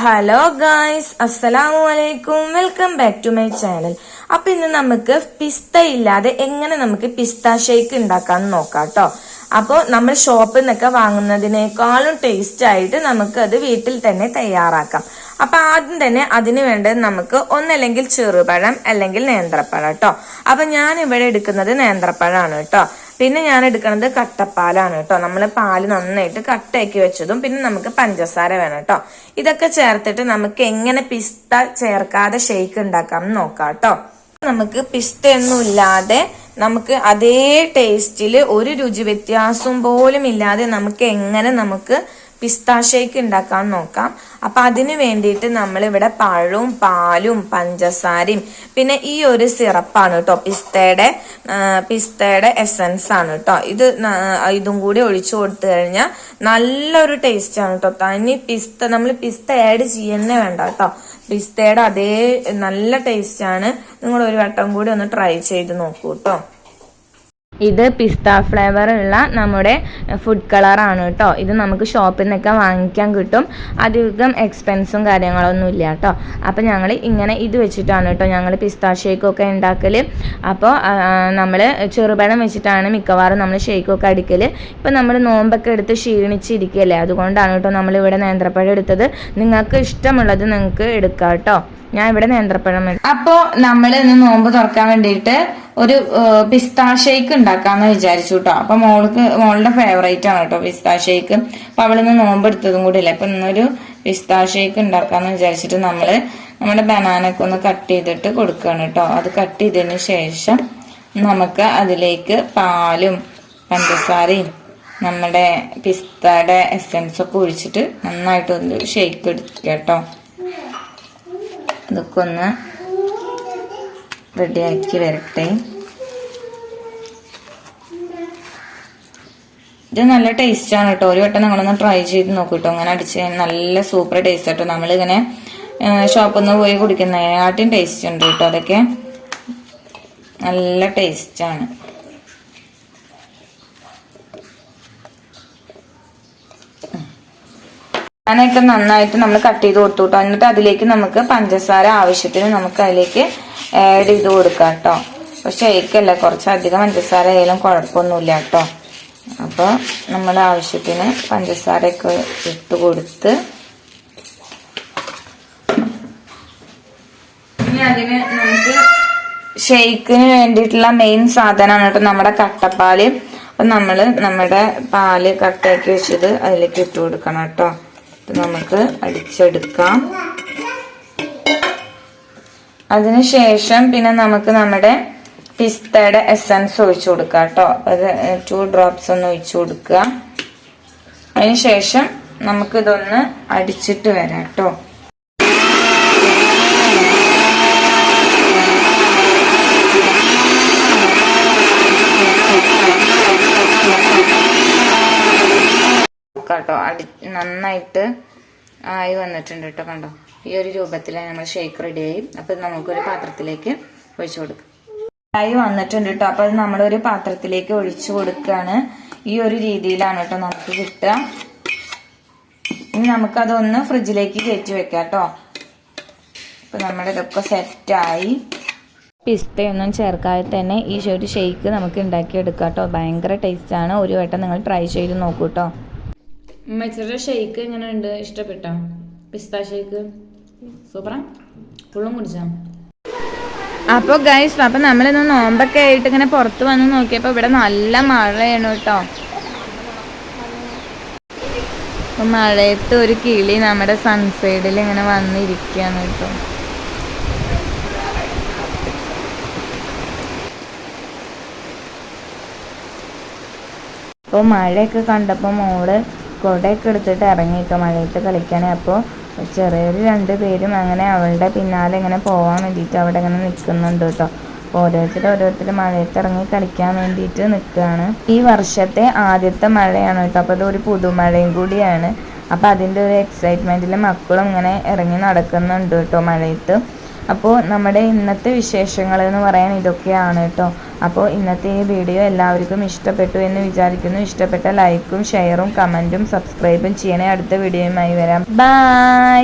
Hello guys, അസ്സലാമു അലൈക്കും. Welcome back to my channel. അപ്പൊ ഇന്ന് നമുക്ക് പിസ്ത ഇല്ലാതെ എങ്ങനെ നമുക്ക് പിസ്ത ഷേക്ക് ഉണ്ടാക്കാന്ന് നോക്കാം കേട്ടോ. അപ്പോൾ നമ്മൾ ഷോപ്പിൽ നിന്നൊക്കെ വാങ്ങുന്നതിനേക്കാളും ടേസ്റ്റ് ആയിട്ട് നമുക്ക് അത് വീട്ടിൽ തന്നെ തയ്യാറാക്കാം. അപ്പൊ ആദ്യം തന്നെ അതിന് വേണ്ടത് നമുക്ക് ഒന്നല്ലെങ്കിൽ ചെറുപഴം അല്ലെങ്കിൽ നേന്ത്രപ്പഴം കേട്ടോ. അപ്പൊ ഞാൻ ഇവിടെ എടുക്കുന്നത് നേന്ത്രപ്പഴമാണ് കേട്ടോ. പിന്നെ ഞാൻ എടുക്കുന്നത് കട്ടപ്പാലാണ് കേട്ടോ. നമ്മൾ പാല് നന്നായിട്ട് കട്ടയാക്കി വെച്ചതും പിന്നെ നമുക്ക് പഞ്ചസാര വേണം കേട്ടോ. ഇതൊക്കെ ചേർത്തിട്ട് നമുക്ക് എങ്ങനെ പിസ്ത ചേർക്കാതെ ഷേക്ക് ഉണ്ടാക്കാം എന്ന് നോക്കാം കേട്ടോ. നമുക്ക് പിസ്ത ഒന്നും ഇല്ലാതെ നമുക്ക് അതേ ടേസ്റ്റില് ഒരു രുചി വ്യത്യാസവും പോലും ഇല്ലാതെ നമുക്ക് എങ്ങനെ നമുക്ക് പിസ്ത ഷേക്ക് ഉണ്ടാക്കാൻ നോക്കാം. അപ്പൊ അതിന് വേണ്ടിയിട്ട് നമ്മൾ ഇവിടെ പഴവും പാലും പഞ്ചസാരയും പിന്നെ ഈ ഒരു സിറപ്പാണ് കേട്ടോ, പിസ്തയുടെ എസൻസ് ആണ് കേട്ടോ. ഇതും കൂടി ഒഴിച്ചു കൊടുത്തു കഴിഞ്ഞാൽ നല്ലൊരു ടേസ്റ്റ് ആണ് കേട്ടോ. തനി പിസ്ത നമ്മൾ പിസ്ത ആഡ് ചെയ്യുന്നേ വേണ്ട കേട്ടോ. പിസ്തയുടെ അതേ നല്ല ടേസ്റ്റ് ആണ്. നിങ്ങൾ ഒരു വട്ടം കൂടി ഒന്ന് ട്രൈ ചെയ്ത് നോക്കൂ കേട്ടോ. ഇത് പിസ്ത ഫ്ലേവർ ഉള്ള നമ്മുടെ ഫുഡ് കളറാണ് കേട്ടോ. ഇത് നമുക്ക് ഷോപ്പിൽ നിന്നൊക്കെ വാങ്ങിക്കാൻ കിട്ടും. അധികം എക്സ്പെൻസും കാര്യങ്ങളൊന്നും ഇല്ല കേട്ടോ. അപ്പം ഞങ്ങൾ ഇങ്ങനെ ഇത് വെച്ചിട്ടാണ് കേട്ടോ ഞങ്ങൾ പിസ്ത ഷേക്കൊക്കെ ഉണ്ടാക്കൽ. അപ്പോൾ നമ്മൾ ചെറുപഴം വെച്ചിട്ടാണ് മിക്കവാറും നമ്മൾ ഷേക്കൊക്കെ അടിക്കൽ. ഇപ്പം നമ്മൾ നോമ്പൊക്കെ എടുത്ത് ക്ഷീണിച്ചിരിക്കുകയല്ലേ, അതുകൊണ്ടാണ് കേട്ടോ നമ്മളിവിടെ നേന്ത്രപ്പഴം എടുത്തത്. നിങ്ങൾക്ക് ഇഷ്ടമുള്ളത് നിങ്ങൾക്ക് എടുക്കാം കേട്ടോ. ഞാൻ ഇവിടെ നേന്ത്രപ്പഴം എടുത്തു. അപ്പോൾ നമ്മൾ ഇന്ന് നോമ്പ് തുറക്കാൻ വേണ്ടിയിട്ട് ഒരു പിസ്ത ഷേക്ക് ഉണ്ടാക്കാന്ന് വിചാരിച്ചു കേട്ടോ. അപ്പൊ മോളുടെ ഫേവറേറ്റ് ആണ് കേട്ടോ പിസ്ത ഷേക്ക്. അപ്പൊ അവളിന്ന് നോമ്പ് എടുത്തതും കൂടി ഇല്ല. അപ്പൊ ഇന്നൊരു പിസ്ത ഷേക്ക് ഉണ്ടാക്കാന്ന് വിചാരിച്ചിട്ട് നമ്മുടെ ബനാനൊക്കെ ഒന്ന് കട്ട് ചെയ്തിട്ട് കൊടുക്കുകയാണ് കേട്ടോ. അത് കട്ട് ചെയ്തതിന് ശേഷം നമുക്ക് അതിലേക്ക് പാലും പഞ്ചസാരയും നമ്മുടെ പിസ്തയുടെ എസൻസ് ഒക്കെ ഒഴിച്ചിട്ട് നന്നായിട്ട് ഒന്ന് ഷേക്ക് എടുക്കുക കേട്ടോ. അതൊക്കെ ഒന്ന് റെഡിയാക്കി വരട്ടെ. ഇത് നല്ല ടേസ്റ്റ് ആണ് കേട്ടോ. ഒരു വട്ടം നിങ്ങളൊന്ന് ട്രൈ ചെയ്ത് നോക്കൂ കേട്ടോ. അങ്ങനെ അടിച്ച് നല്ല സൂപ്പർ ടേസ്റ്റ് കേട്ടോ. നമ്മളിങ്ങനെ ഷോപ്പിൽ നിന്ന് പോയി കുടിക്കുന്നതിനാട്ടും ടേസ്റ്റ് ഉണ്ട് കേട്ടോ. അതൊക്കെ നല്ല ടേസ്റ്റ് ആണ്. ഞാനൊക്കെ നന്നായിട്ട് നമ്മൾ കട്ട് ചെയ്ത് കൊടുത്തു കേട്ടോ. എന്നിട്ട് അതിലേക്ക് നമുക്ക് പഞ്ചസാര ആവശ്യത്തിന് നമുക്ക് അതിലേക്ക് ആഡ് ചെയ്ത് കൊടുക്കാം കേട്ടോ. പക്ഷെ ഷേക്കല്ല, കുറച്ചധികം പഞ്ചസാര ആയാലും കുഴപ്പമൊന്നുമില്ല കേട്ടോ. അപ്പോൾ നമ്മൾ ആവശ്യത്തിന് പഞ്ചസാരയൊക്കെ ഇട്ട് കൊടുത്ത് ഇനി അതിന് നമുക്ക് ഷേക്കിന് വേണ്ടിയിട്ടുള്ള മെയിൻ സാധനമാണ് കേട്ടോ നമ്മുടെ കട്ടപ്പാല്. അപ്പം നമ്മൾ നമ്മുടെ പാല് കട്ടയാക്കി വെച്ചത് അതിലേക്ക് ഇട്ട് കൊടുക്കണം കേട്ടോ. നമുക്ക് അടിച്ചെടുക്കാം. അതിനുശേഷം പിന്നെ നമുക്ക് നമ്മുടെ പിസ്തയുടെ എസൻസ് ഒഴിച്ചു കൊടുക്കാം കേട്ടോ. അത് 2 ഡ്രോപ്സ് ഒന്ന് ഒഴിച്ചു കൊടുക്കുക. അതിനുശേഷം നമുക്കിതൊന്ന് അടിച്ചിട്ട് വരാം കേട്ടോ. കേട്ടോ നന്നായിട്ട് ആയി വന്നിട്ടുണ്ട് കേട്ടോ. കണ്ടോ, ഈ ഒരു രൂപത്തിലാണ് നമ്മൾ ഷേക്ക് റെഡി ആയി. അപ്പൊ നമുക്കൊരു പാത്രത്തിലേക്ക് ഒഴിച്ചു കൊടുക്കാം. ആയി വന്നിട്ടുണ്ട് കേട്ടോ. അപ്പൊ അത് നമ്മളൊരു പാത്രത്തിലേക്ക് ഒഴിച്ചു കൊടുക്കുകയാണ്. ഈ ഒരു രീതിയിലാണ് കേട്ടോ നമുക്ക് കിട്ടുക. ഇനി നമുക്കതൊന്ന് ഫ്രിഡ്ജിലേക്ക് കയറ്റി വെക്കാം കേട്ടോ. അപ്പൊ നമ്മുടെ ഇതൊക്കെ സെറ്റായി. പിസ്തയൊന്നും ചേർക്കാതെ തന്നെ ഈ ഒരു ഷേക്ക് നമുക്ക് ഉണ്ടാക്കിയെടുക്കാം കേട്ടോ. ഭയങ്കര ടേസ്റ്റാണ്. ഒരു വട്ടം നിങ്ങൾ ട്രൈ ചെയ്ത് നോക്കൂ കേട്ടോ. ഉമ്മച്ചിയുടെ ഷേക്ക് എങ്ങനെയുണ്ട്? ഇഷ്ടപ്പെട്ടോ? പിസ്ത ഷേക്ക് സൂപ്പറാ. ഫുള്ളും കുടിച്ചാ. അപ്പോൾ ഗൈസ്, അപ്പം നമ്മളിന്ന് നോമ്പൊക്കെ ആയിട്ട് ഇങ്ങനെ പുറത്ത് വന്ന് നോക്കിയപ്പോൾ ഇവിടെ നല്ല മഴയാണ് കേട്ടോ. അപ്പം മഴയത്ത് ഒരു കിളി നമ്മുടെ സൺസൈഡിൽ ഇങ്ങനെ വന്നിരിക്കുകയാണ് കേട്ടോ. അപ്പോൾ മഴയൊക്കെ കണ്ടപ്പോൾ മോള് കുടയൊക്കെ എടുത്തിട്ട് ഇറങ്ങിയിട്ടോ മഴയത്ത് കളിക്കാനേ. അപ്പോൾ ചെറിയൊരു 2 പേരും അങ്ങനെ അവളുടെ പിന്നാലെ ഇങ്ങനെ പോകാൻ വേണ്ടിയിട്ട് അവിടെ ഇങ്ങനെ നിൽക്കുന്നുണ്ട് കേട്ടോ. അപ്പോൾ ഓരോരുത്തർ മഴയത്ത് ഇറങ്ങി കളിക്കാൻ വേണ്ടിയിട്ട് നിൽക്കുകയാണ്. ഈ വർഷത്തെ ആദ്യത്തെ മഴയാണ് കേട്ടോ. അപ്പോൾ അതൊരു പുതുമഴയും കൂടിയാണ്. അപ്പോൾ അതിൻ്റെ ഒരു എക്സൈറ്റ്മെൻറ്റിൽ മക്കളും ഇങ്ങനെ ഇറങ്ങി നടക്കുന്നുണ്ട് കേട്ടോ മഴയത്ത്. അപ്പോൾ നമ്മുടെ ഇന്നത്തെ വിശേഷങ്ങൾ എന്ന് പറയാൻ ഇതൊക്കെയാണ് കേട്ടോ. അപ്പോൾ ഇന്നത്തെ ഈ വീഡിയോ എല്ലാവർക്കും ഇഷ്ടപ്പെട്ടു എന്ന് വിചാരിക്കുന്നു. ഇഷ്ടപ്പെട്ട ലൈക്കും ഷെയറും കമൻറ്റും സബ്സ്ക്രൈബും ചെയ്യണേ. അടുത്ത വീഡിയോയുമായി വരാം. ബൈ.